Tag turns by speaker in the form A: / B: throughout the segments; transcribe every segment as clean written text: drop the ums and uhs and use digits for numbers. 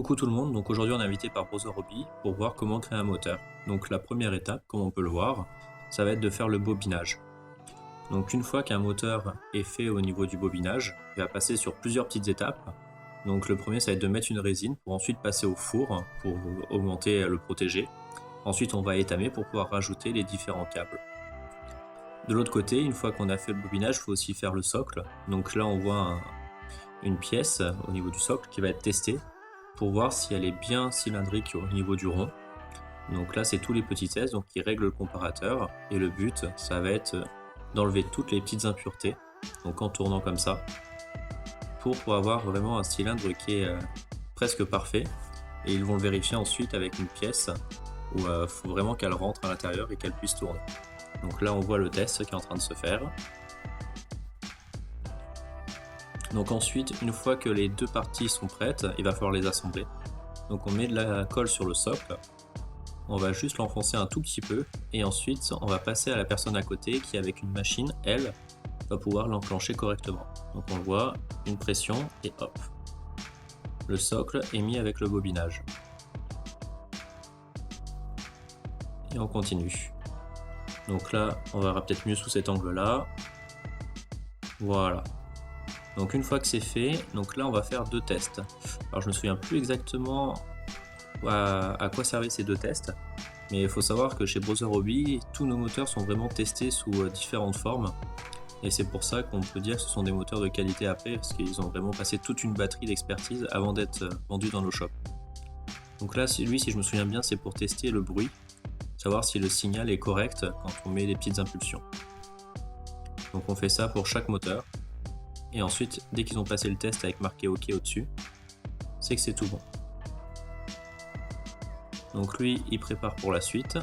A: Coucou tout le monde, donc aujourd'hui on est invité par Browser Hobby pour voir comment créer un moteur. Donc la première étape, comme on peut le voir, ça va être de faire le bobinage. Donc une fois qu'un moteur est fait au niveau du bobinage, il va passer sur plusieurs petites étapes. Donc le premier ça va être de mettre une résine pour ensuite passer au four pour augmenter le protéger. Ensuite on va étamer pour pouvoir rajouter les différents câbles. De l'autre côté, une fois qu'on a fait le bobinage, il faut aussi faire le socle. Donc là on voit une pièce au niveau du socle qui va être testée pour voir si elle est bien cylindrique au niveau du rond. Donc là c'est tous les petits tests donc qui règlent le comparateur et le but ça va être d'enlever toutes les petites impuretés donc en tournant comme ça pour avoir vraiment un cylindre qui est presque parfait, et ils vont le vérifier ensuite avec une pièce où il faut vraiment qu'elle rentre à l'intérieur et qu'elle puisse tourner. Donc là on voit le test qui est en train de se faire. Donc ensuite, une fois que les deux parties sont prêtes, il va falloir les assembler. Donc on met de la colle sur le socle, on va juste l'enfoncer un tout petit peu, et ensuite on va passer à la personne à côté qui avec une machine, elle, va pouvoir l'enclencher correctement. Donc on le voit, une pression et hop, le socle est mis avec le bobinage. Et on continue. Donc là, on verra peut-être mieux sous cet angle-là. Voilà. Donc une fois que c'est fait, donc là on va faire deux tests. Alors je me souviens plus exactement à quoi servaient ces deux tests, mais il faut savoir que chez Browser Hobby, tous nos moteurs sont vraiment testés sous différentes formes, et c'est pour ça qu'on peut dire que ce sont des moteurs de qualité après, parce qu'ils ont vraiment passé toute une batterie d'expertise avant d'être vendus dans nos shops. Donc là, lui, si je me souviens bien, c'est pour tester le bruit, savoir si le signal est correct quand on met les petites impulsions. Donc on fait ça pour chaque moteur. Et ensuite, dès qu'ils ont passé le test avec marqué OK au-dessus, c'est que c'est tout bon. Donc lui, il prépare pour la suite.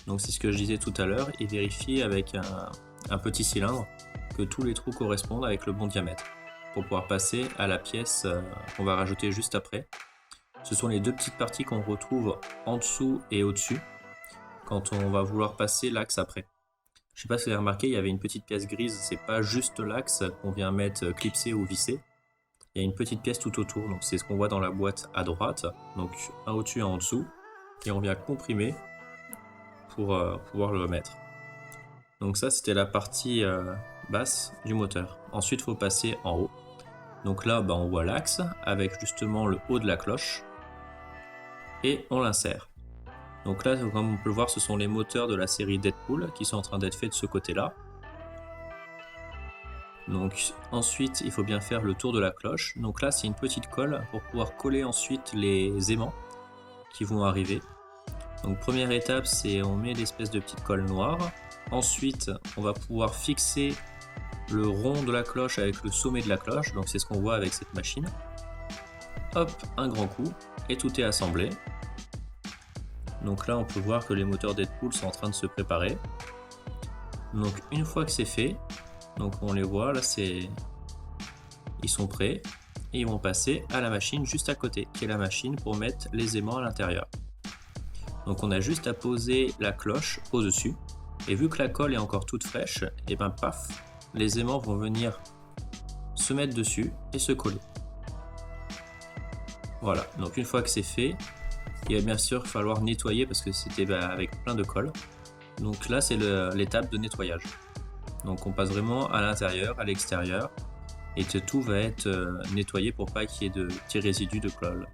A: Donc c'est ce que je disais tout à l'heure, il vérifie avec un petit cylindre que tous les trous correspondent avec le bon diamètre pour pouvoir passer à la pièce qu'on va rajouter juste après. Ce sont les deux petites parties qu'on retrouve en dessous et au-dessus quand on va vouloir passer l'axe après. Je sais pas si vous avez remarqué, il y avait une petite pièce grise, c'est pas juste l'axe qu'on vient mettre clipsé ou vissé. Il y a une petite pièce tout autour, donc c'est ce qu'on voit dans la boîte à droite, donc un au-dessus et un en dessous, et on vient comprimer pour pouvoir le mettre. Donc ça c'était la partie basse du moteur. Ensuite il faut passer en haut. Donc là on voit l'axe avec justement le haut de la cloche, et on l'insère. Donc là, comme on peut le voir, ce sont les moteurs de la série Deadpool qui sont en train d'être faits de ce côté-là. Donc ensuite, il faut bien faire le tour de la cloche. Donc là, c'est une petite colle pour pouvoir coller ensuite les aimants qui vont arriver. Donc première étape, c'est on met l'espèce de petite colle noire. Ensuite, on va pouvoir fixer le rond de la cloche avec le sommet de la cloche. Donc c'est ce qu'on voit avec cette machine. Hop, un grand coup, et tout est assemblé. Donc là on peut voir que les moteurs Deadpool sont en train de se préparer. Donc une fois que c'est fait, donc on les voit là, ils sont prêts et ils vont passer à la machine juste à côté, qui est la machine pour mettre les aimants à l'intérieur. Donc on a juste à poser la cloche au dessus, et vu que la colle est encore toute fraîche, et ben paf, les aimants vont venir se mettre dessus et se coller. Voilà, donc une fois que c'est fait, il va bien sûr falloir nettoyer parce que c'était avec plein de colle. Donc là c'est l'étape de nettoyage. Donc on passe vraiment à l'intérieur, à l'extérieur, et tout va être nettoyé pour pas qu'il y ait de petits résidus de colle.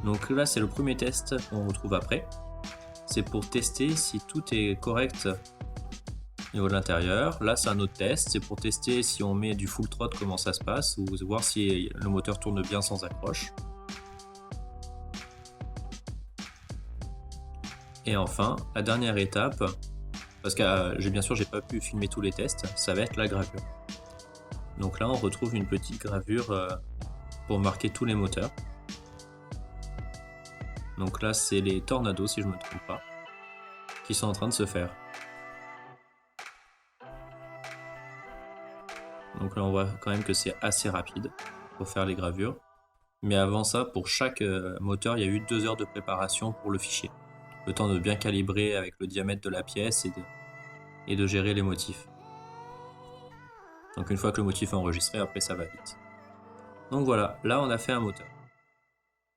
A: Donc là c'est le premier test qu'on retrouve après. C'est pour tester si tout est correct au niveau de l'intérieur. Là c'est un autre test, c'est pour tester si on met du full throttle comment ça se passe, ou voir si le moteur tourne bien sans accroche. Et enfin, la dernière étape, parce que bien sûr j'ai pas pu filmer tous les tests, ça va être la gravure. Donc là on retrouve une petite gravure pour marquer tous les moteurs. Donc là c'est les Tornados si je me trompe pas, qui sont en train de se faire. Donc là on voit quand même que c'est assez rapide pour faire les gravures. Mais avant ça, pour chaque moteur, il y a eu 2 heures de préparation pour le fichier. Le temps de bien calibrer avec le diamètre de la pièce et de gérer les motifs. Donc une fois que le motif est enregistré, après ça va vite. Donc voilà, là on a fait un moteur.